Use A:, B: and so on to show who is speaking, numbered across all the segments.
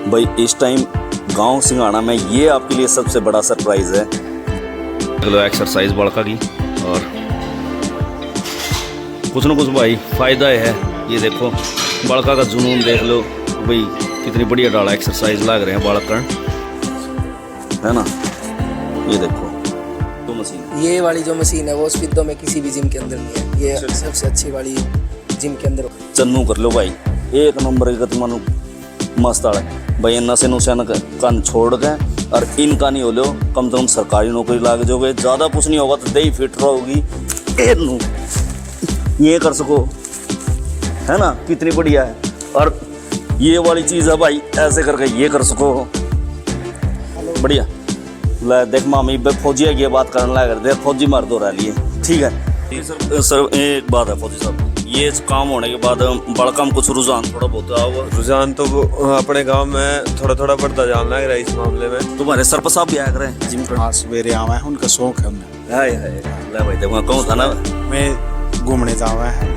A: भाई इस टाइम गांव सिंघाड़ा में ये आपके लिए सबसे बड़ा सरप्राइज़ है। चलो एक्सरसाइज बड़का की और कुछ ना कुछ भाई फ़ायदा है। ये देखो बड़का का जुनून देख लो भाई, कितनी बढ़िया डाला एक्सरसाइज लग रहे हैं बालक कर्ण, है ना। ये देखो तो मशीन,
B: ये वाली जो मशीन है वो स्पिद्दो में किसी भी जिम के अंदर नहीं है। ये सबसे अच्छी वाली जिम के अंदर
A: चन्नू कर लो भाई, एक नंबर का तुम्हारा मस्त आड़ा भाई। नशे नुशे कन छोड़ के और इनका नहीं हो लो, कम से कम सरकारी नौकरी लाग जाओगे। ज़्यादा कुछ नहीं होगा तो दही फिट रहोगी, ये कर सको, है ना। कितनी बढ़िया है। और ये वाली चीज़ है भाई, ऐसे करके ये कर सको, बढ़िया। ले देख मामी फौजिया की बात करने लगा, देख फौजी मार दो रहा लिए, ठीक है। सर एक बात है फौजी साहब, ये काम होने के बाद बड़का में कुछ रुझान थोड़ा बहुत आओ।
C: रुझान तो अपने गांव में थोड़ा थोड़ा बढ़ता जाने लग रहा है इस मामले में।
A: तुम्हारे सरपंच साहब भी आया करें जिम पर?
D: हाँ सवेरे आवा है, उनका शौक है उन्हें।
A: हाय हाय ले भाई देखो कौन था ना,
D: मैं घूमने जावा है,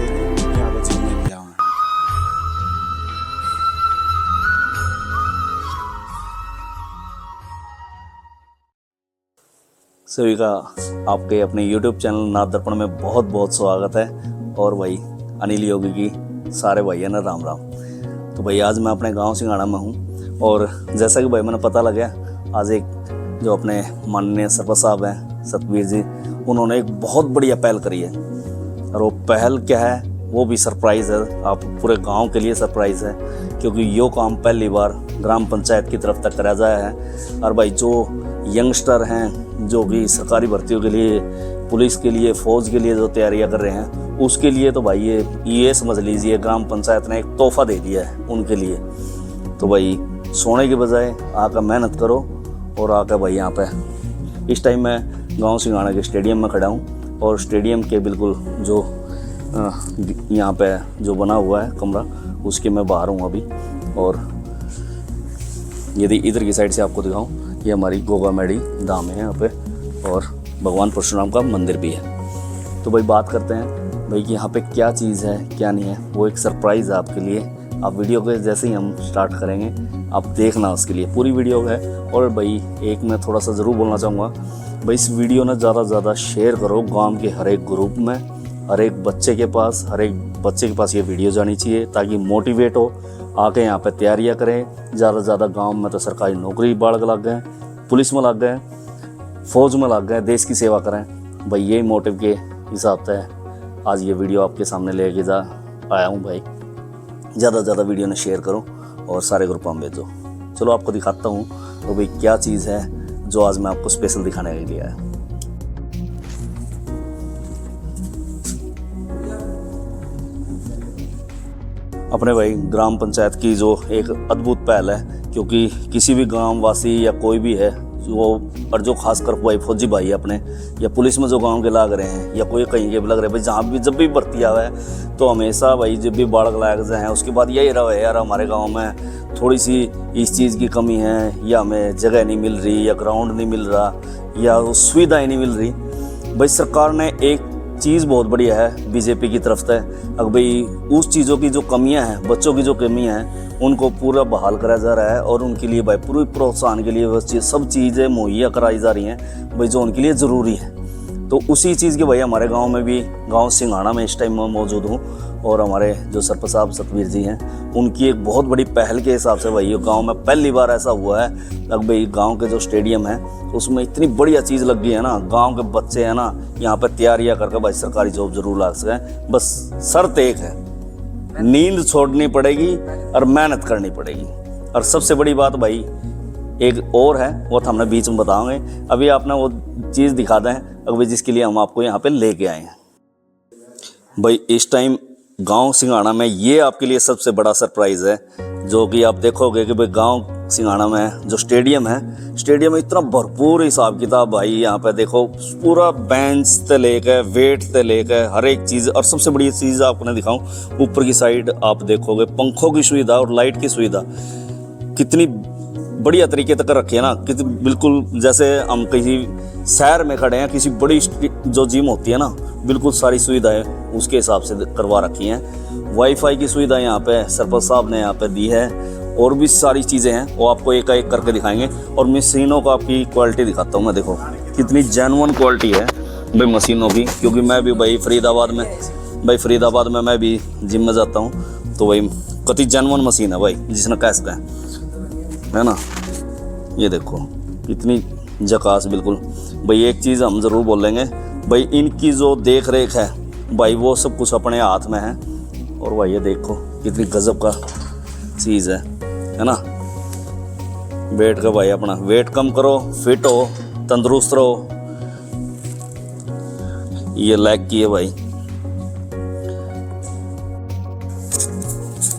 D: यहाँ पे जिम में जावा है।
A: सभी का आपके अपने YouTube चैनल नाथ दर्पण में बहुत बहुत स्वागत है। और भाई अनिल योगी की सारे भाई है ना, राम राम। तो भाई आज मैं अपने गांव सिंघाड़ा में हूँ और जैसा कि भाई मैंने पता लगा, आज एक जो अपने माननीय सरपंच साहब हैं सतबीर जी, उन्होंने एक बहुत बढ़िया पहल करी है। और वो पहल क्या है वो भी सरप्राइज़ है, आप पूरे गांव के लिए सरप्राइज़ है, क्योंकि यो काम पहली बार ग्राम पंचायत की तरफ तक करा जाया है। और भाई जो यंगस्टर हैं जो भी सरकारी भर्तियों के लिए, पुलिस के लिए, फ़ौज के लिए जो तैयारियां कर रहे हैं, उसके लिए तो भाई ये समझ लीजिए ग्राम पंचायत ने एक तोहफा दे दिया है उनके लिए। तो भाई सोने के बजाय आकर मेहनत करो और आकर भाई यहाँ पे इस टाइम मैं गांव सिंघाड़ा के स्टेडियम में खड़ा हूँ और स्टेडियम के बिल्कुल जो यहाँ पे जो बना हुआ है कमरा, उसके मैं बाहर हूँ अभी। और यदि इधर की साइड से आपको दिखाऊँ, ये हमारी गोगा मेडी धाम है यहाँ पे और भगवान परशुराम का मंदिर भी है। तो भाई बात करते हैं भाई कि यहाँ पे क्या चीज़ है क्या नहीं है, वो एक सरप्राइज़ है आपके लिए। आप वीडियो के जैसे ही हम स्टार्ट करेंगे आप देखना उसके लिए पूरी वीडियो है। और भाई एक मैं थोड़ा सा ज़रूर बोलना चाहूँगा भाई, इस वीडियो ना ज़्यादा से ज़्यादा शेयर करो गांव के हर एक ग्रुप में, हर एक बच्चे के पास ये वीडियो जानी चाहिए, ताकि मोटिवेट हो आके यहाँ पे तैयारियाँ करें। ज़्यादा से ज़्यादा गाँव में तो सरकारी नौकरी बाढ़ लग गए, पुलिस में लग गए, फ़ौज में लग गए, देश की सेवा करें। भाई यही मोटिव के हिसाब से आज ये वीडियो आपके सामने लेके जा आया हूँ भाई। ज़्यादा से ज़्यादा वीडियो ने शेयर करो और सारे ग्रुप में भेजो। चलो आपको दिखाता हूँ तो भाई क्या चीज़ है जो आज मैं आपको स्पेशल दिखाने के लिए आया। अपने भाई ग्राम पंचायत की जो एक अद्भुत पहल है, क्योंकि किसी भी गांव वासी या कोई भी है वो, और जो खासकर भाई फौजी भाई अपने या पुलिस में जो गांव के लग रहे हैं या कोई कहीं के भी लग रहे हैं भाई, जहाँ भी जब भी भर्ती आवा है तो हमेशा भाई जब भी बाढ़ लायक हैं उसके बाद यही रहा है यार, हमारे गांव में थोड़ी सी इस चीज़ की कमी है, या हमें जगह नहीं मिल रही, या ग्राउंड नहीं मिल रहा, या सुविधाएँ नहीं मिल रही। भाई सरकार ने एक चीज़ बहुत बढ़िया है बीजेपी की तरफ से, अब भाई उस चीज़ों की जो कमियां हैं, बच्चों की जो कमियां हैं, उनको पूरा बहाल करा जा रहा है और उनके लिए भाई पूरी प्रोत्साहन के लिए सब चीज़ें मुहैया कराई जा रही हैं भाई जो उनके लिए ज़रूरी है। तो उसी चीज़ के भाई हमारे गांव में भी, गांव सिंघाड़ा में इस टाइम मैं मौजूद हूं और हमारे जो सरपंच साहब सतबीर जी हैं, उनकी एक बहुत बड़ी पहल के हिसाब से भाई गांव में पहली बार ऐसा हुआ है। अब भाई गांव के जो स्टेडियम है उसमें इतनी बढ़िया चीज़ लग गई है ना, गांव के बच्चे हैं ना यहाँ पर तैयारियाँ करके भाई सरकारी जॉब जरूर ला सकें। बस शर्त एक है, नींद छोड़नी पड़ेगी और मेहनत करनी पड़ेगी। और सबसे बड़ी बात भाई एक और है, वो तो हमने बीच में बताएंगे, अभी आपने वो चीज़ दिखा दें अभी जिसके लिए हम आपको यहाँ पे लेके आए हैं। भाई इस टाइम गांव सिंघाड़ा में ये आपके लिए सबसे बड़ा सरप्राइज़ है, जो कि आप देखोगे कि भाई गांव सिंघाड़ा में जो स्टेडियम है, स्टेडियम में इतना भरपूर हिसाब किताब भाई, यहाँ पे देखो पूरा बेंच से लेकर वेट से लेकर हर एक चीज़। और सबसे बड़ी चीज़ आपको दिखाऊं, ऊपर की साइड आप देखोगे पंखों की सुविधा और लाइट की सुविधा कितनी बढ़िया तरीके तक रखी है ना, कितनी बिल्कुल जैसे हम किसी शहर में खड़े हैं, किसी बड़ी जो जिम होती है ना, बिल्कुल सारी सुविधाएं उसके हिसाब से करवा रखी हैं। वाईफाई की सुविधा यहाँ पे सरपंच साहब ने यहाँ पे दी है और भी सारी चीज़ें हैं वो आपको एक एक करके दिखाएंगे। और मशीनों का आपकी क्वालिटी दिखाता हूँ मैं, देखो कितनी जेन्युइन क्वालिटी है भाई मशीनों की। क्योंकि मैं भी भाई फरीदाबाद में मैं भी जिम में जाता हूँ, तो भाई कति जेन्युइन मशीन है भाई, जिसने कैस का है ना। ये देखो कितनी झकास बिल्कुल भाई। एक चीज़ हम ज़रूर बोलेंगे भाई, इनकी जो देख रेख है भाई वो सब कुछ अपने हाथ में है। और भाई ये देखो कितनी गजब का चीज़ है ना। वेट का भाई अपना वेट कम करो, फिट हो, तंदुरुस्त रहो। ये लेग की है भाई।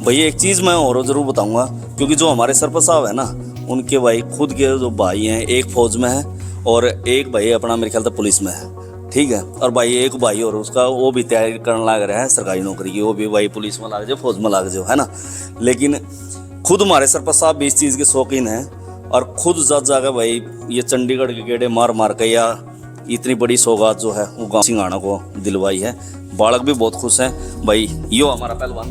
A: भाई एक चीज़ मैं और ज़रूर बताऊंगा, क्योंकि जो हमारे सरपंच साहब है ना, उनके भाई खुद के जो भाई हैं, एक फौज में है और एक भाई अपना मेरे ख्याल से पुलिस में है, ठीक है। और भाई एक भाई और उसका वो भी तैयारी करने लग रहा है सरकारी नौकरी की, वो भी भाई पुलिस में लग जाओ, फौज में लग जाओ, है ना। लेकिन खुद हमारे सरपंच साहब भी इस चीज़ के शौकीन हैं और खुद जाकर भाई ये चंडीगढ़ के गेड़े मार मार के या इतनी बड़ी सौगात जो है वो गाँव सिंघाना को दिलवाई है। बालक भी बहुत खुश हैं भाई। यो हमारा पहलवान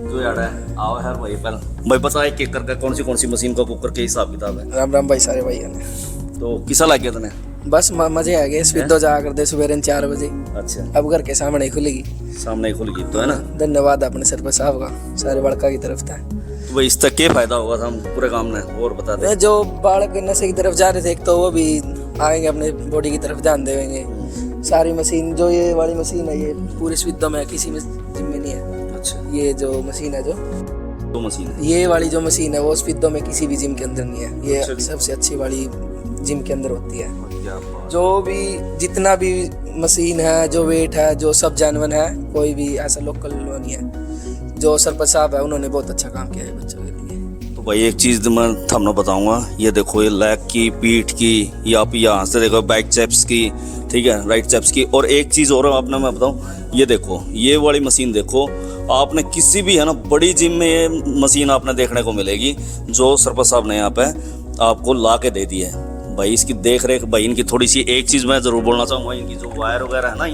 A: जो यार है आओ है भाई। पहले भाई पता है कि करके कौन सी मशीन का कुकर के हिसाब किताब है।
B: राम राम भाई सारे भाई ने।
A: तो किसा लग गया तने?
B: बस मजे आ गए। स्पीडो जा कर दे सुबह 4 बजे।
A: अच्छा,
B: अब घर के सामने ही खुलेगी।
A: सामने ही खुल गई तो है ना।
B: धन्यवाद अपने सरपंच साहब का, सारे बड़का की तरफ था।
A: तो भाई इसका क्या फायदा होगा था हम पूरे काम में और बता दें।
B: जो बालक नशे की तरफ जा रहे थे, एक तो वो भी आएंगे, अपने बॉडी की तरफ ध्यान देंगे। सारी मशीन जो ये वाली मशीन है, ये पूरी स्पीडो में किसी में जिम में नहीं है।
A: अच्छा,
B: ये जो मशीन है, जो
A: तो मशीन है,
B: ये वाली जो मशीन है वो स्पीडो में किसी भी जिम के अंदर नहीं है। ये
A: अच्छा।
B: सबसे अच्छी वाली जिम के अंदर होती है।
A: क्या बात।
B: जो भी जितना भी मशीन है, जो वेट है, जो सब जानवर है, कोई भी ऐसा लोकल नहीं है। जो सरपंच साहब है उन्होंने बहुत अच्छा काम किया है बच्चों के लिए।
A: तो भाई एक चीज़ मैं थमना बताऊंगा, ये देखो ये लेग की, पीठ की, या आप यहाँ से देखो बैक चेप्स की, ठीक है, राइट चेप्स की। और एक चीज़ और आपने मैं बताऊँ, ये देखो ये वाली मशीन देखो, आपने किसी भी है ना बड़ी जिम में ये मशीन आपने देखने को मिलेगी जो सरपंच साहब ने यहाँ पे आपको ला के दे दी है भाई। इसकी देख रेख भाई इनकी थोड़ी सी, एक चीज़ मैं ज़रूर बोलना चाहूँगा, इनकी जो वायर वगैरह है ना,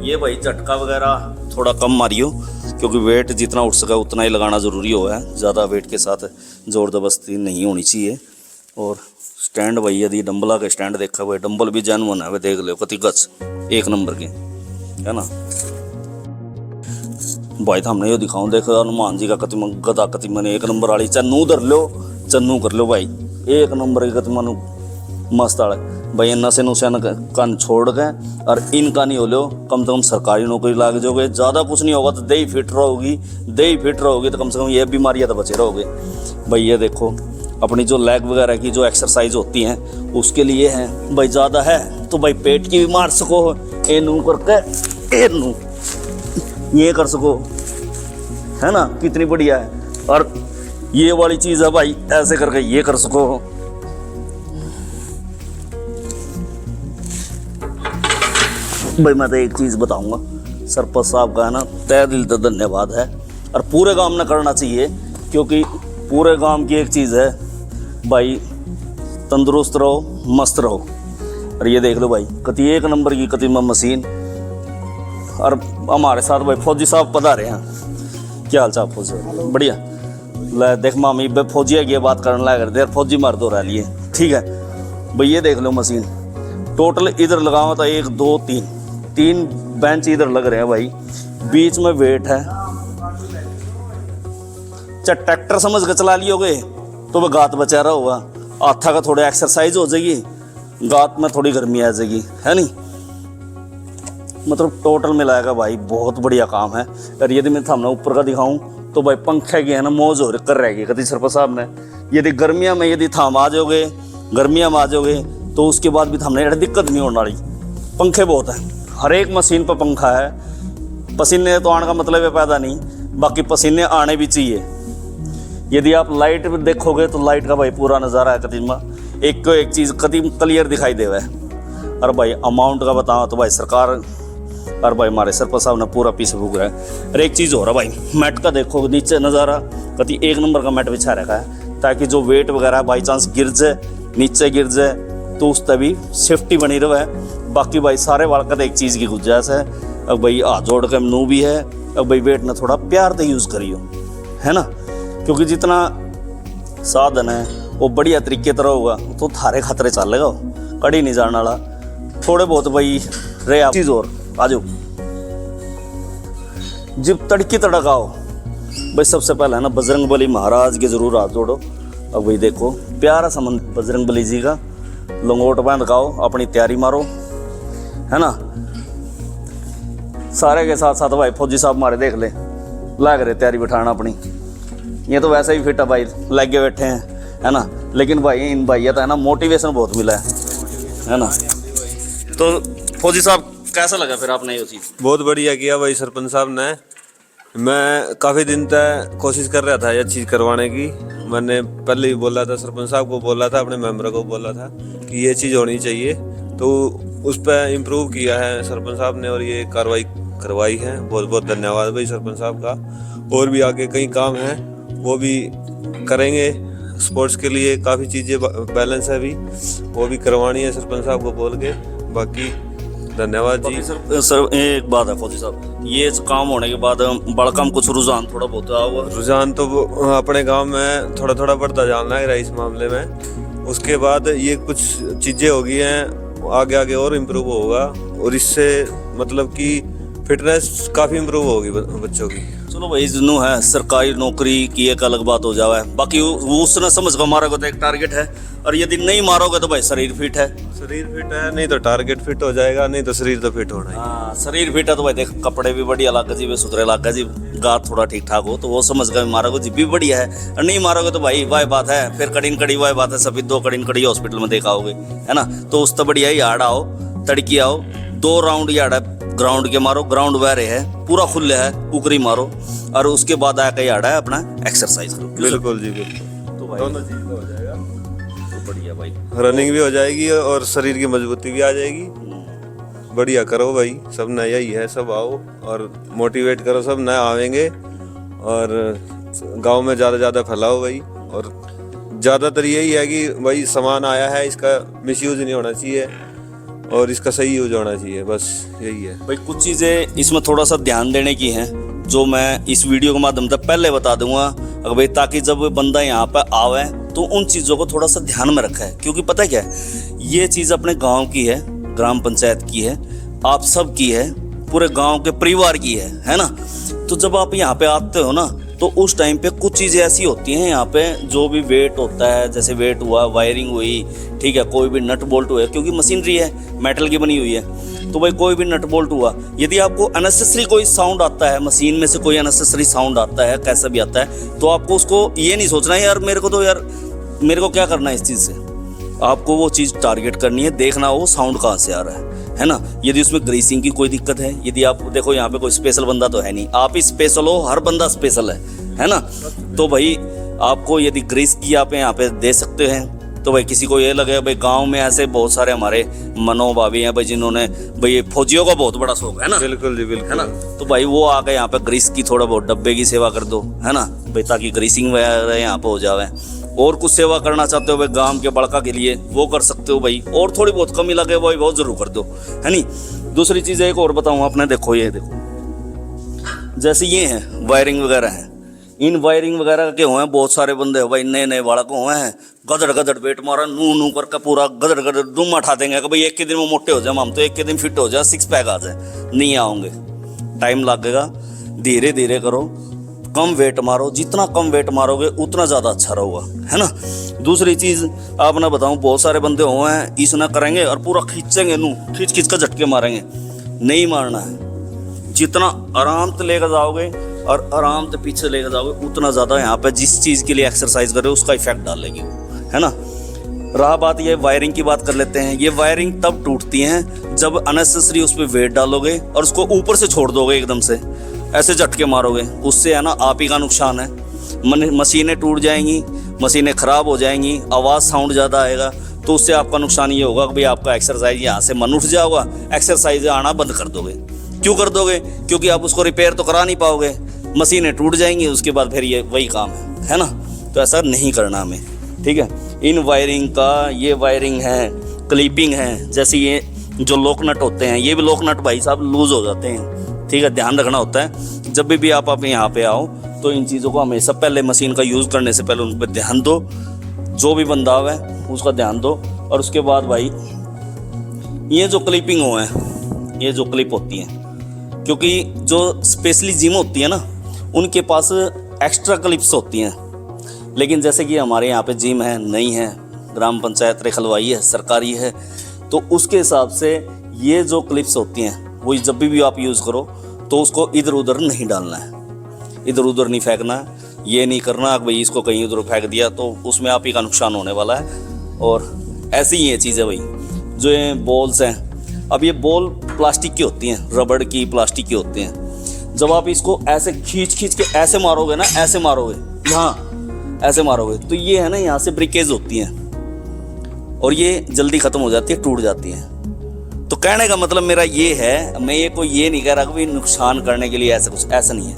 A: ये भाई झटका वगैरह थोड़ा कम मारियो, क्योंकि वेट जितना उठ सका उतना ही लगाना ज़रूरी हो है। ज़्यादा वेट के साथ ज़ोर ज़बरदस्ती नहीं होनी चाहिए। और स्टैंड भाई यदि डंबला का स्टैंड देखा हुआ है, डंबल भी जेन्युइन है, वे देख लो कति गच एक नंबर के, है ना भाई। तो हमने ये दिखाऊँ, देखो हनुमान जी का कति गदा कति मन एक नंबर वाली, चन्नू धर लो, चन्नू कर लो भाई, एक नंबर की कति मन मस्त आड़े भाई। नशे नुशे कान छोड़ के और इनका नहीं हो लो, कम से कम सरकारी नौकरी लाग जाओगे। ज़्यादा कुछ नहीं होगा तो दे ही फिट रहोगी तो कम से कम ये बीमारियाँ तो बचे रहोगे भाई। ये देखो अपनी जो लेग वगैरह की जो एक्सरसाइज होती हैं उसके लिए है भाई। ज़्यादा है तो भाई पेट की भी मार सको, ए नू करके ए नू ये कर सको, है ना, कितनी बढ़िया है। और ये वाली चीज़ है भाई, ऐसे करके ये कर सको। भाई मैं तो एक चीज़ बताऊंगा, सरपंच साहब का है ना तहे दिल से धन्यवाद है। और पूरे गांव में करना चाहिए, क्योंकि पूरे गांव की एक चीज़ है भाई, तंदुरुस्त रहो, मस्त रहो। और ये देख लो भाई कति एक नंबर की कति मशीन। और हमारे साथ भाई फौजी साहब पधारे हैं। क्या हाल चाल फौजी? बढ़िया। ले देख मामी बे फौजिया की बात करने लगा देर, फौजी मर्द हो रहा लिए, ठीक है भाई। ये देख लो मशीन टोटल इधर लगाओ तो 1 2 3 बेंच इधर लग रहे हैं भाई। बीच में वेट है। चाहे ट्रैक्टर समझ के चला लियोगे तो वह गात बचा रहा होगा, हाथा का थोड़ा एक्सरसाइज हो जाएगी, गात में थोड़ी गर्मी आ जाएगी, है नहीं। मतलब टोटल मिलाएगा भाई बहुत बढ़िया काम है। और यदि मैं सामने ऊपर का दिखाऊं तो भाई पंखे की है ना मौज हो कर रहेगी कति सरपंच साहब ने। यदि गर्मियाँ में यदि थाम आ जाओगे, गर्मियाँ में आ जाओगे तो उसके बाद भी हमने दिक्कत नहीं होने वाली। पंखे बहुत हैं, हर एक मशीन पर पंखा है। पसीने तो आने का मतलब है पैदा नहीं, बाकी पसीने आने भी चाहिए। यदि आप लाइट में देखोगे तो लाइट का भाई पूरा नज़ारा है कदीमा, एक को एक चीज़ कदीम क्लियर दिखाई देवा है। और भाई अमाउंट का बताओ तो भाई सरकार और भाई हमारे सरपंच साहब ने पूरा पीस भूग रहा है। और एक चीज़ हो रहा भाई, मैट का देखो नीचे नज़ारा, कति एक नंबर का मैट बिछा रखा है, ताकि जो वेट वगैरह बाई चांस गिर जाए, नीचे गिर जाए तो उस तभी सेफ्टी बनी रहे। बाकी भाई सारे वालकत एक चीज़ की गुंजाइश है, अब भाई हाथ जोड़ के नू भी है, अब भाई वेट ने थोड़ा प्यार से यूज़ करियो, है ना। क्योंकि जितना साधन है वो बढ़िया तरीके तरह होगा तो थारे खतरे चलेगा, कड़ी नहीं जाने वाला। थोड़े बहुत भाई रहे आप चीज़ और आ जाओ। जब तड़की तड़काओ भाई, सबसे पहले है ना बजरंग बली महाराज के जरूर हाथ जोड़ो। अब भाई देखो प्यारा सा मंदिर बजरंग बली जी का, लंगोट बांध खाओ, अपनी तैयारी मारो, है ना। सारे के साथ साथ भाई फौजी साहब हमारे देख ले लग रहे तैयारी बिठाना अपनी। ये तो वैसे ही फिट है भाई, लगे बैठे हैं, है ना। लेकिन भाई इन भाई है ना मोटिवेशन बहुत मिला है ना। तो फौजी साहब कैसा लगा फिर आपने ये चीज़?
C: बहुत बढ़िया किया भाई सरपंच साहब ने। मैं काफ़ी दिन तक कोशिश कर रहा था ये चीज़ करवाने की। मैंने पहले ही बोला था, सरपंच साहब को बोला था, अपने मेंबर को बोला था कि ये चीज़ होनी चाहिए, तो उस पर इम्प्रूव किया है सरपंच साहब ने और ये कार्रवाई करवाई है। बहुत बहुत धन्यवाद भाई सरपंच साहब का। और भी आगे कई काम हैं वो भी करेंगे। स्पोर्ट्स के लिए काफ़ी चीज़ें बैलेंस है अभी, वो भी करवानी है सरपंच साहब को बोल के। बाकी धन्यवाद जी।
A: सर एक बात है फौजी साहब, ये काम होने के बाद बड़का में कुछ रुझान थोड़ा बहुत हुआ?
C: रुझान तो अपने गांव में थोड़ा थोड़ा बढ़ता जाना है इस मामले में। उसके बाद ये कुछ चीज़ें हो गई हैं, आगे आगे और इम्प्रूव होगा और इससे मतलब कि फिटनेस काफ़ी इम्प्रूव होगी बच्चों की।
A: चलो भाई जिन्हों है सरकारी नौकरी की एक अलग बात हो जावा है, बाकी वो उसने समझ कर मारोगे तो एक टारगेट है, और यदि नहीं मारोगे तो भाई शरीर फिट है।
C: शरीर फिट है नहीं तो टारगेट फिट हो जाएगा, नहीं तो शरीर तो फिट होना है।
A: हाँ शरीर फिट है तो भाई देख कपड़े भी बढ़िया लागे जी, सुथरे लागे जी, गात थोड़ा ठीक ठाक हो तो वो समझ कर मारोगे जी भी बढ़िया है। और नहीं मारोगे तो भाई वाह बात है, फिर कड़ीन कड़ी वाह बात है, सभी 2 कड़ीन कड़ी हॉस्पिटल में देखाओगे, है ना। तो उस तो बढ़िया यार्ड आओ, तड़की आओ, 2 राउंड यार्ड ग्राउंड के मारो, ग्राउंड वैरे है पूरा खुले है, उकरी मारो, और उसके बाद आके यार्ड है अपना एक्सरसाइज करो।
C: बिल्कुल जी बिल्कुल,
A: तो भाई
C: दोनों चीज़ का हो जाएगा,
A: तो बढ़िया भाई,
C: रनिंग भी हो जाएगी और शरीर की मजबूती भी आ जाएगी। बढ़िया करो भाई, सब नया यही है, सब आओ और मोटिवेट करो, सब नए आवेंगे और गांव में ज़्यादा फैलाओ भाई। और ज़्यादातर यही है कि भाई सामान आया है, इसका मिसयूज़ नहीं होना चाहिए और इसका सही यूज होना चाहिए, बस यही है
A: भाई। कुछ चीज़ें इसमें थोड़ा सा ध्यान देने की हैं जो मैं इस वीडियो के माध्यम से पहले बता दूंगा, अगर भाई ताकि जब बंदा यहाँ पर आवे तो उन चीज़ों को थोड़ा सा ध्यान में रखा है। क्योंकि पता क्या है, ये चीज़ अपने गांव की है, ग्राम पंचायत की है, आप सब की है, पूरे गांव के परिवार की है ना। तो जब आप यहाँ पे आते हो ना तो उस टाइम पे कुछ चीज़ें ऐसी होती हैं यहाँ पे, जो भी वेट होता है, जैसे वेट हुआ, वायरिंग हुई, ठीक है, कोई भी नट बोल्ट हुआ, क्योंकि मशीनरी है मेटल की बनी हुई है, तो भाई कोई भी नट बोल्ट हुआ, यदि आपको अननेसेसरी कोई साउंड आता है, मशीन में से कोई अननेसेसरी साउंड आता है, कैसा भी आता है, तो आपको उसको ये नहीं सोचना है यार मेरे को क्या करना है इस चीज़ से। आपको वो चीज़ टारगेट करनी है, देखना वो साउंड कहाँ से आ रहा है ना। यदि उसमें ग्रीसिंग की कोई दिक्कत है, यदि आप देखो यहाँ पे कोई स्पेशल बंदा तो है नहीं, आप ही स्पेशल हो, हर बंदा स्पेशल है ना। तो भाई आपको यदि ग्रीस की आप यहाँ पे दे सकते हैं तो भाई किसी को ये लगे भाई गांव में ऐसे बहुत सारे हमारे मनोभावी हैं भाई जिन्होंने भाई फौजियों का बहुत बड़ा शौक है ना।
C: बिल्कुल जी बिल्कुल,
A: है ना। तो भाई वो आके यहाँ पे ग्रीस की थोड़ा बहुत डब्बे की सेवा कर दो, है ना भाई, ताकि ग्रीसिंग वगैरह यहाँ पे हो जावे। और कुछ सेवा करना चाहते हो भाई गांव के बड़का के लिए, वो कर सकते हो भाई, और थोड़ी बहुत कमी लगे भाई बहुत जरूर कर दो, है नहीं। दूसरी चीज़ एक और बताऊँ आपने, देखो ये देखो जैसे ये है वायरिंग वगैरह है, इन वायरिंग वगैरह के हुए हैं बहुत सारे बंदे भाई, नए नए बालक हुए हैं, गदड़ वेट मारा, नू करके पूरा गदड़ डूम उठा देंगे कि भाई एक के दिन में मोटे हो जाए हम, तो एक के दिन फिट हो जाए, 6 पैक आ जाए। नहीं आओगे, टाइम लगेगा, धीरे धीरे करो, कम वेट मारो, जितना कम वेट मारोगे उतना ज़्यादा अच्छा रहेगा, है ना। दूसरी चीज़ आप ना बताऊँ, बहुत सारे बंदे हुए हैं इस ना करेंगे और पूरा खींचेंगे, खींच का झटके मारेंगे, नहीं मारना है। जितना आराम से लेकर जाओगे और आराम से पीछे लेकर जाओगे उतना ज़्यादा यहाँ पे जिस चीज़ के लिए एक्सरसाइज कर रहे हो उसका इफेक्ट डालेगी, है ना। रहा बात ये वायरिंग की, बात कर लेते हैं। ये वायरिंग तब टूटती हैं जब अननेसेसरी उस पर वेट डालोगे और उसको ऊपर से छोड़ दोगे, एकदम से ऐसे झटके मारोगे, उससे है ना आप ही का नुकसान है। मशीनें टूट जाएंगी, मशीनें ख़राब हो जाएंगी, आवाज़ साउंड ज़्यादा आएगा, तो उससे आपका नुकसान ये होगा कि भाई आपका एक्सरसाइज यहाँ से मन उठ जाएगा, एक्सरसाइज आना बंद कर दोगे। क्यों कर दोगे? क्योंकि आप उसको रिपेयर तो करा नहीं पाओगे, मशीनें टूट जाएंगी, उसके बाद फिर ये वही काम है ना। तो ऐसा नहीं करना हमें, ठीक है। इन वायरिंग का, ये वायरिंग है, क्लिपिंग है, जैसे ये जो लॉक नट होते हैं, ये भी लॉक नट भाई साहब लूज हो जाते हैं, ठीक है, ध्यान रखना होता है। जब भी आप यहाँ पे आओ तो इन चीज़ों को हमेशा पहले मशीन का यूज़ करने से पहले उन पर ध्यान दो, जो भी बंदा है उसका ध्यान दो। और उसके बाद भाई ये जो क्लिपिंग हो है, ये जो क्लिप होती है, क्योंकि जो स्पेशली जिम होती है ना उनके पास एक्स्ट्रा क्लिप्स होती हैं, लेकिन जैसे कि हमारे यहाँ पे जिम है नहीं है, ग्राम पंचायत रेखलवाई है, सरकारी है, तो उसके हिसाब से ये जो क्लिप्स होती हैं वो जब भी आप यूज़ करो तो उसको इधर उधर नहीं डालना है, इधर उधर नहीं फेंकना है। ये नहीं करना कि भाई इसको कहीं उधर फेंक दिया तो उसमें आप ही का नुकसान होने वाला है। और ऐसी ही ये चीज़ है भाई, जो ये बॉल्स हैं, अब ये बॉल प्लास्टिक की होती हैं, रबड़ की, प्लास्टिक की होती हैं। जब आप इसको ऐसे खींच के ऐसे मारोगे ना, ऐसे मारोगे, यहाँ ऐसे मारोगे, तो ये है ना यहाँ से ब्रिकेज होती हैं और ये जल्दी ख़त्म हो जाती है, टूट जाती है। तो कहने का मतलब मेरा ये है, मैं ये कोई ये नहीं कह रहा कि नुकसान करने के लिए ऐसा कुछ, ऐसा नहीं है।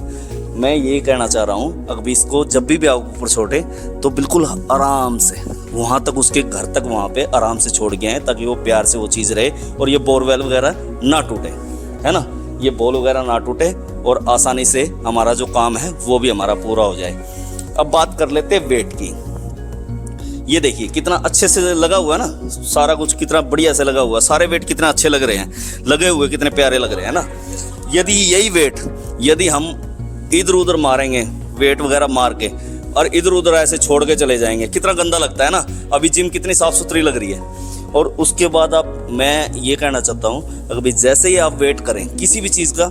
A: मैं ये कहना चाह रहा हूँ, अगर इसको जब भी आप ऊपर छोड़े तो बिल्कुल आराम से वहाँ तक, उसके घर तक वहाँ पे आराम से छोड़ के आए, ताकि वो प्यार से वो चीज़ रहे और ये बोरवेल वगैरह ना टूटे, है ना, ये बॉल वगैरह ना टूटे और आसानी से हमारा जो काम है वो भी हमारा पूरा हो जाए। अब बात कर लेते हैं वेट की। ये देखिए कितना अच्छे से लगा हुआ है ना, सारा कुछ कितना बढ़िया से लगा हुआ है, सारे वेट कितना अच्छे लग रहे हैं, लगे हुए कितने प्यारे लग रहे हैं ना। यदि यही वेट यदि हम इधर उधर मारेंगे, वेट वगैरह मार के, और इधर उधर ऐसे छोड़ के चले जाएंगे, कितना गंदा लगता है ना। अभी जिम कितनी साफ़ सुथरी लग रही है। और उसके बाद मैं ये कहना चाहता हूँ, अगर जैसे ही आप वेट करें किसी भी चीज़ का,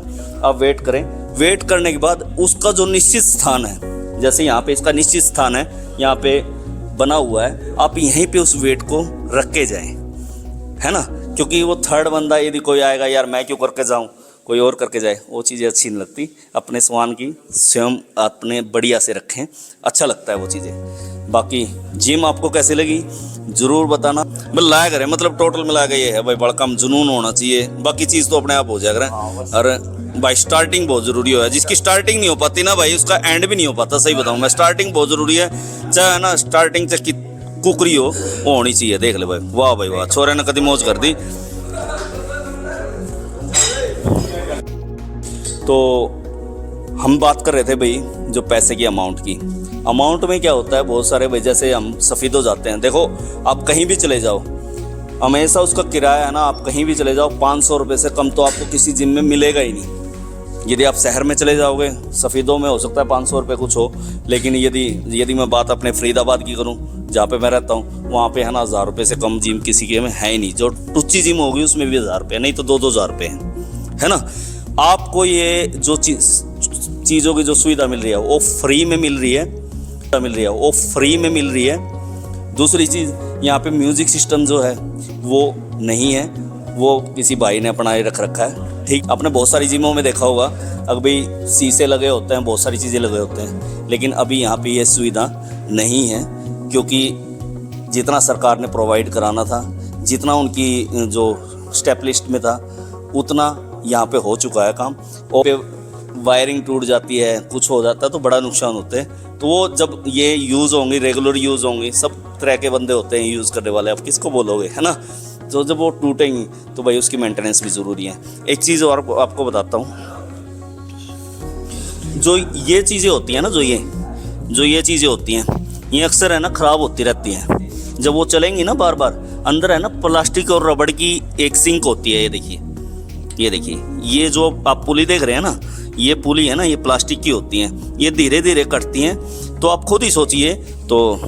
A: आप वेट करें, वेट करने के बाद उसका जो निश्चित स्थान है, जैसे यहाँ पे इसका निश्चित स्थान है, यहाँ पे बना हुआ है, आप यहीं पे उस वेट को रख के जाएं, है ना, क्योंकि वो थर्ड बंदा यदि कोई आएगा, यार मैं क्यों करके जाऊं, कोई और करके जाए, वो चीज़ें अच्छी नहीं लगती। अपने सामान की स्वयं अपने बढ़िया से रखें, अच्छा लगता है वो चीज़ें। बाकी जिम आपको कैसे लगी ज़रूर बताना। बस लाया करें, मतलब टोटल मिला के ये है भाई, बड़ा कम जुनून होना चाहिए, बाकी चीज़ तो अपने आप हो जाएगा। और भाई स्टार्टिंग बहुत ज़रूरी है, जिसकी स्टार्टिंग नहीं हो पाती ना भाई, उसका एंड भी नहीं हो पाता। सही बताऊँ मैं, स्टार्टिंग बहुत ज़रूरी है, चाहे ना स्टार्टिंग चाहे कुकरी हो, वो होनी चाहिए। देख ले भाई, वाह भाई वाह, छोरे ने कदी मौज कर दी। तो हम बात कर रहे थे भाई जो पैसे की अमाउंट की। अमाउंट में क्या होता है, बहुत सारे भाई, जैसे हम सफ़ीदो जाते हैं, देखो आप कहीं भी चले जाओ, हमेशा उसका किराया है ना, आप कहीं भी चले जाओ 500 रुपये से कम तो आपको किसी जिम में मिलेगा ही नहीं। यदि आप शहर में चले जाओगे, सफ़ीदों में हो सकता है 500 रुपये कुछ हो, लेकिन यदि मैं बात अपने फरीदाबाद की करूं, जहाँ पे मैं रहता हूँ, वहाँ पे है ना 1000 रुपये से कम जिम किसी के में है ही नहीं। जो टुच्ची जिम होगी उसमें भी 1000 रुपये, नहीं तो 2-2000 रुपये है ना। आपको ये जो चीज़ों की जो सुविधा मिल रही है वो फ्री में मिल रही है, दूसरी चीज़ यहाँ पे म्यूज़िक सिस्टम जो है वो नहीं है, वो किसी भाई ने अपना रख रखा है। ठीक, आपने बहुत सारी जिमों में देखा होगा, अब भाई शीशे लगे होते हैं, बहुत सारी चीज़ें लगे होते हैं, लेकिन अभी यहाँ पे ये सुविधा नहीं है, क्योंकि जितना सरकार ने प्रोवाइड कराना था, जितना उनकी जो स्टेप लिस्ट में था, उतना यहाँ पे हो चुका है काम। और वायरिंग टूट जाती है, कुछ हो जाता है तो बड़ा नुकसान होते हैं। तो वो जब ये यूज़ होंगी, रेगुलर यूज़ होंगी, सब तरह के बंदे होते हैं यूज़ करने वाले, आप किसको बोलोगे, है ना। तो जब वो टूटेंगी तो भाई उसकी मेंटेनेंस भी ज़रूरी है। एक चीज़ और आपको बताता हूँ, जो ये चीज़ें होती हैं ना, जो ये चीज़ें होती हैं, ये अक्सर है ना ख़राब होती रहती हैं। जब वो चलेंगी ना बार बार, अंदर है ना प्लास्टिक और रबड़ की एक सिंक होती है। ये देखिए, ये जो आप पुली देख रहे हैं ना, ये पुली है ना, ये प्लास्टिक की होती हैं, ये धीरे धीरे कटती हैं। तो आप खुद ही सोचिए, तो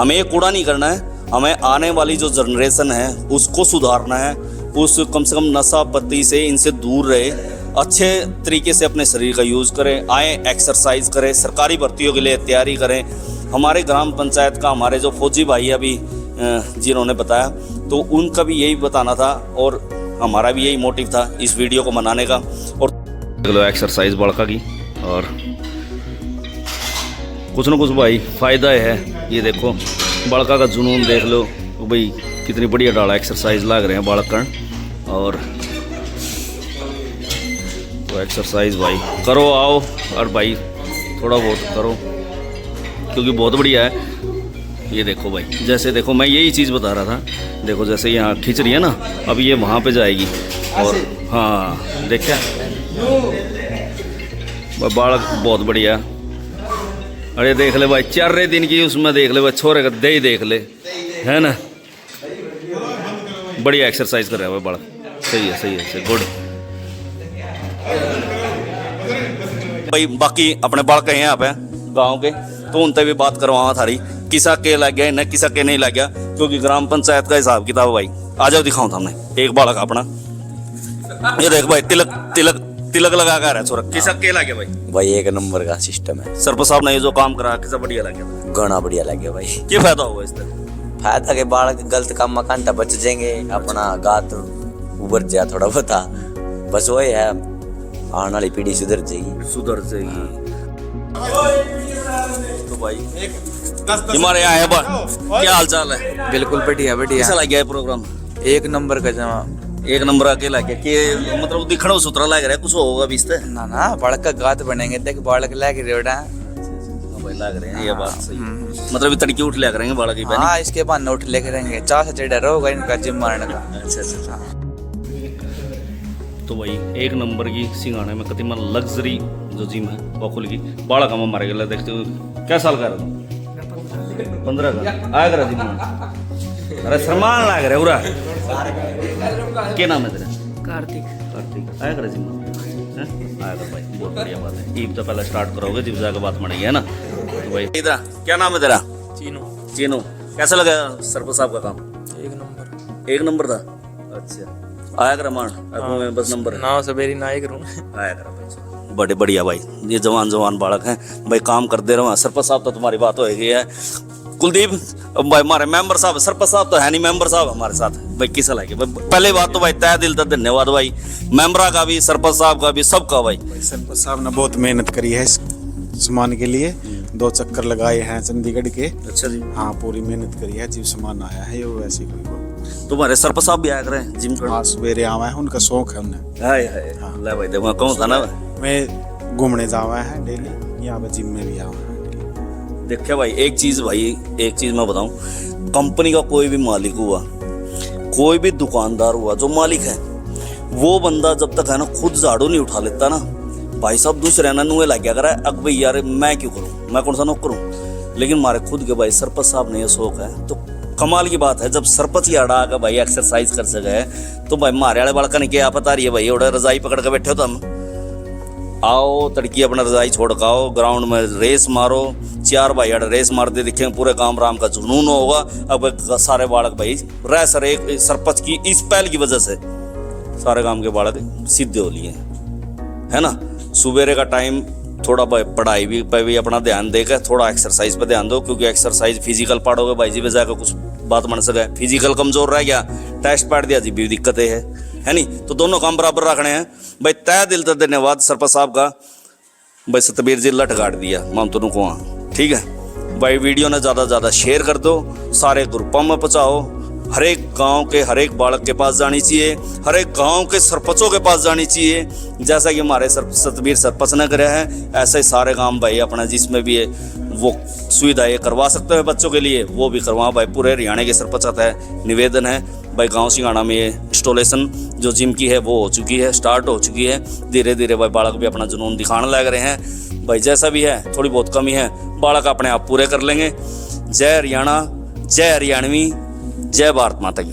A: हमें ये कूड़ा नहीं करना है, हमें आने वाली जो जनरेशन है उसको सुधारना है, उस कम से कम नशा पत्ती से इनसे दूर रहे, अच्छे तरीके से अपने शरीर का यूज़ करें, आए एक्सरसाइज करें, सरकारी भर्तियों के लिए तैयारी करें। हमारे ग्राम पंचायत का हमारे जो फौजी भाई अभी जिन्होंने बताया, तो उनका भी यही बताना था और हमारा भी यही मोटिव था इस वीडियो को बनाने का। और देख लो एक्सरसाइज बड़का की, और कुछ ना कुछ भाई फ़ायदा है। ये देखो बड़का का जुनून देख लो भाई, कितनी बढ़िया डाला एक्सरसाइज लग रहे हैं बालकण। और तो एक्सरसाइज भाई करो, आओ और भाई थोड़ा बहुत करो, क्योंकि बहुत बढ़िया है। ये देखो भाई, जैसे देखो मैं यही चीज़ बता रहा था, देखो जैसे यहाँ खींच रही है ना, अब ये वहाँ पे जाएगी। और हाँ देखा, बालक बहुत बढ़िया, अरे देख ले भाई 4 दिन की उसमें देख ले भाई छोरे का दही देख ले है ना बढ़िया एक्सरसाइज कर रहा है भाई बड़ा सही है सही गुड भाई बाकी अपने बालक हैं यहाँ पे गाँव के तो उनसे भी बात करवावा थारी किसा के लग गया इन्हें किसा के नहीं लग गया क्योंकि ग्राम पंचायत का हिसाब किताब भाई आ जाओ दिखाऊं था हमने एक बालक अपना ये देख भाई तिलक तिलक तिलक लगा कर है छोरा किसा के लग गया
E: भाई एक नंबर का सिस्टम है।
A: सरपंच साहब ने ये जो काम करा किसा बढ़िया लग गया
E: घना बढ़िया लगे भाई।
A: क्या फायदा हुआ इससे
E: फायदा के बालक गलत काम मकान तक बच जाएंगे अपना गात उबर जाए थोड़ा बता बस वही है आने वाली पीढ़ी सुधर जाएगी तो भाई हमारे यहाँ है क्या हाल चाल है
F: बिल्कुल बढ़िया बढ़िया
A: कैसा लग गया ये प्रोग्राम
F: एक नंबर का जमा
A: एक नंबर अकेला क्या कि मतलब दिखना सुथरा लग रहा है कुछ होगा भी इससे
F: ना ना बालक का गात बनेंगे देख बालक लाके रेवड़ा
A: भाई लग रहे हैं ये बात सही मतलब ये तड़की उठ लिया करेंगे बालक की
F: हाँ इसके बाद नोट लेके रहेंगे 4 से चढ़ा होगा इनका जिम मारने का।
A: अच्छा तो भाई एक नंबर की सिंगाने में कतिमा लग्जरी जो जिम है वो खुल गई बालक हम हमारे गला देखते हो क्या साल का रहा 15 का आया करा जिम अरे सलमान लग रहा उरा क्या नाम है तेरा कार्तिक आया करा जिम आया कर भाई बहुत बढ़िया बात है ईद तो पहले स्टार्ट करोगे जब जाकर बात बनेगी है ना तो भाई इधर क्या नाम है तेरा चीनू कैसा लगा सरपंच साहब का काम एक नंबर था अच्छा आया कर मान बस नंबर
F: ना सवेरी ना करूँ
A: आया कर भाई बड़े बढ़िया भाई ये जवान बालक हैं भाई काम करते रहो सरपंच साहब तो तुम्हारी बात होगी है कुलदीप भाई हमारे मेंबर साहब सरपंच साहब तो है नहीं मेंबर साहब हमारे साथ भाई किसा लगे पहले बात तो भाई तय दिल तक धन्यवाद भाई मेंबरा का भी सरपंच साहब का भी सबका भाई
D: सरपंच साहब ने बहुत मेहनत करी है इस सामान के लिए 2 चक्कर लगाए हैं चंडीगढ़ के। अच्छा जी हाँ पूरी मेहनत करी है जीव सामान आया है ये वैसे कोई को
A: तुम्हारे सरपंच साहब भी आया करे जिम कर
D: हाँ सवेरे आवा है उनका शौक है उन्हें
A: हाय ले भाई देखो कौन था ना
D: मैं घूमने जावा है डेली यहाँ पे जिम में भी आवा है
A: देखिए भाई एक चीज़ मैं बताऊं कंपनी का कोई भी मालिक हुआ कोई भी दुकानदार हुआ जो मालिक है वो बंदा जब तक है ना खुद झाड़ू नहीं उठा लेता ना भाई साहब दूसरे ना नुए लग गया करा अब भाई यार मैं क्यों करूं मैं कौन सा नौकर हूं लेकिन हमारे खुद के भाई सरपंच साहब ने ये शौक है तो कमाल की बात है जब सरपंच ही अड़ा का भाई एक्सरसाइज कर सके तो भाई मारे वाले बालका ने क्या पता रही है भाई उड़ा रजाई पकड़ के बैठे हो तुम आओ तड़की अपना रजाई छोड़ के आओ ग्राउंड में रेस मारो 4 भाई अड़ रेस मारते दिखेंगे पूरे काम राम का जुनून होगा अब सारे बालक भाई रह सर एक सरपंच की इस पहल की वजह से सारे काम के बालक सीधे हो लिए है ना सुबेरे का टाइम थोड़ा पढ़ाई भी अपना ध्यान देकर थोड़ा एक्सरसाइज पे ध्यान दो क्योंकि एक्सरसाइज फिजिकल पढ़ोगे भाई जी पे जाकर कुछ बात बन सके फिजिकल कमजोर रह गया टेस्ट पैड दिया जी भी दिक्कतें है नहीं तो दोनों काम बराबर रखने हैं भाई तय दिल तक धन्यवाद सरपंच साहब का भाई सतबीर जी लठ गाड़ दिया माम तुम को ठीक है भाई वीडियो ने ज़्यादा शेयर कर दो सारे ग्रुपों में पहुँचाओ हर एक गांव के हर एक बालक के पास जानी चाहिए हर एक गांव के सरपंचों के पास जानी चाहिए जैसा कि हमारे सतबीर सरपंच ने कराया है ऐसे ही सारे गांव भाई अपना जिसमें भी है वो सुविधा ये करवा सकते हैं बच्चों के लिए वो भी करवाओ भाई पूरे हरियाणा के सरपंच आता है निवेदन है भाई गांव सिंगाना में ये इंस्टॉलेशन जो जिम की है वो हो चुकी है स्टार्ट हो चुकी है धीरे धीरे भाई बालक भी अपना जुनून दिखाने लग रहे हैं भाई जैसा भी है थोड़ी बहुत कमी है बालक अपने आप पूरे कर लेंगे जय हरियाणा जय हरियाणवी जय भारत माता की।